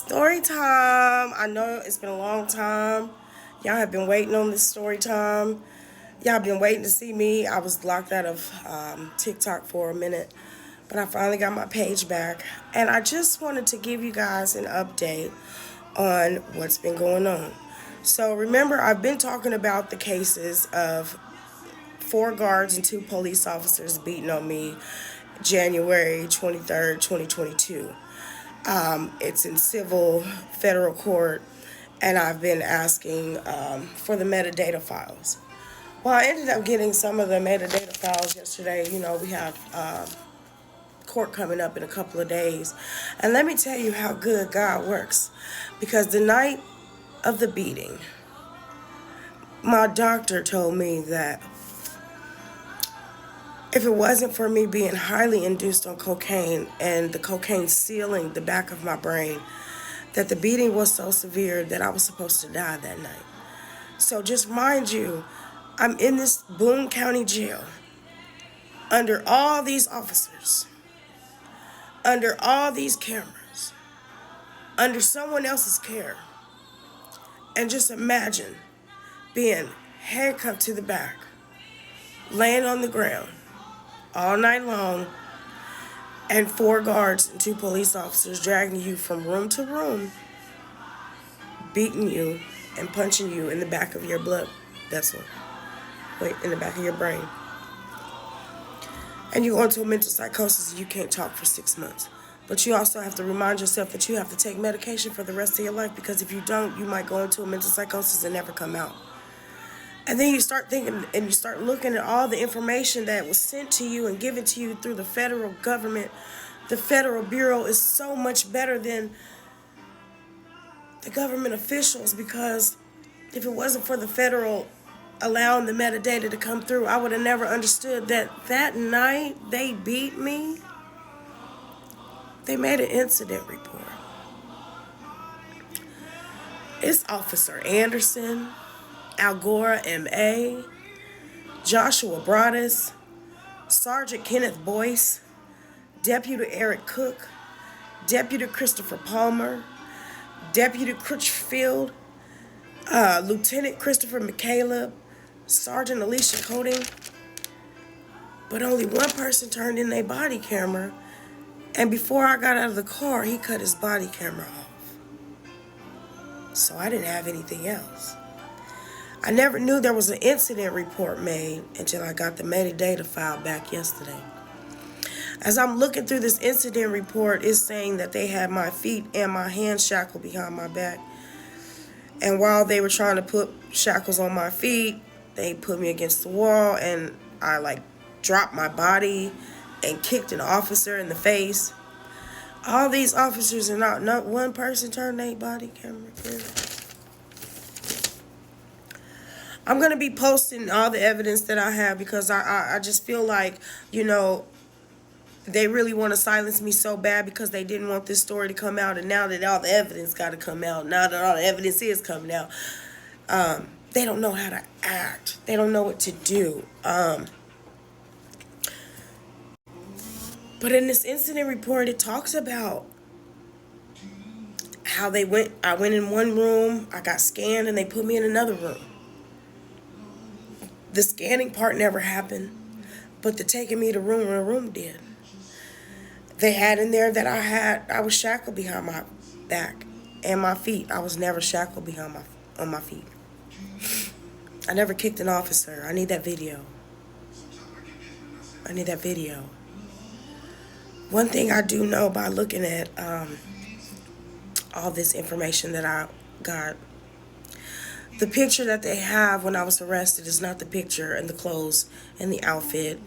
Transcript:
Story time. I know it's been a long time. Y'all have been waiting on this story time. Y'all been waiting to see me. I was locked out of TikTok for a minute, but I finally got my page back. And I just wanted to give you guys an update on what's been going on. So remember, I've been talking about the cases of four guards and two police officers beating on me January 23rd, 2022. It's in civil federal court, and I've been asking for the metadata files. Well, I ended up getting some of the metadata files yesterday. You know, we have court coming up in a couple of days. And let me tell you how good God works. Because the night of the beating, my doctor told me that if it wasn't for me being highly induced on cocaine and the cocaine sealing the back of my brain, that the beating was so severe that I was supposed to die that night. So just mind you, I'm in this Boone County jail under all these officers, under all these cameras, under someone else's care. And just imagine being handcuffed to the back, laying on the ground all night long, and four guards and two police officers dragging you from room to room, beating you and punching you in the back of your blood vessel, in the back of your brain. And you go into a mental psychosis and you can't talk for 6 months. But you also have to remind yourself that you have to take medication for the rest of your life, because if you don't, you might go into a mental psychosis and never come out. And then you start thinking and you start looking at all the information that was sent to you and given to you through the federal government. The Federal Bureau is so much better than the government officials, because if it wasn't for the federal allowing the metadata to come through, I would have never understood that night they beat me. They made an incident report. It's Officer Anderson, Algora M.A., Joshua Broadus, Sergeant Kenneth Boyce, Deputy Eric Cook, Deputy Christopher Palmer, Deputy Crutchfield, Lieutenant Christopher McCaleb, Sergeant Alicia Coding. But only one person turned in their body camera, and before I got out of the car, he cut his body camera off. So I didn't have anything else. I never knew there was an incident report made until I got the metadata file back yesterday. As I'm looking through this incident report, it's saying that they had my feet and my hands shackled behind my back. And while they were trying to put shackles on my feet, they put me against the wall, and I dropped my body and kicked an officer in the face. All these officers and not one person turned their body camera. I'm going to be posting all the evidence that I have, because I just feel like, they really want to silence me so bad because they didn't want this story to come out. And now that all the evidence got to come out, now that all the evidence is coming out, they don't know how to act. They don't know what to do. But in this incident report, it talks about how I went in one room, I got scanned, and they put me in another room. The scanning part never happened, but the taking me to room did. They had in there that I was shackled behind my back and my feet. I was never shackled on my feet. I never kicked an officer. I need that video. One thing I do know by looking at all this information that I got, the picture that they have when I was arrested is not the picture and the clothes and the outfit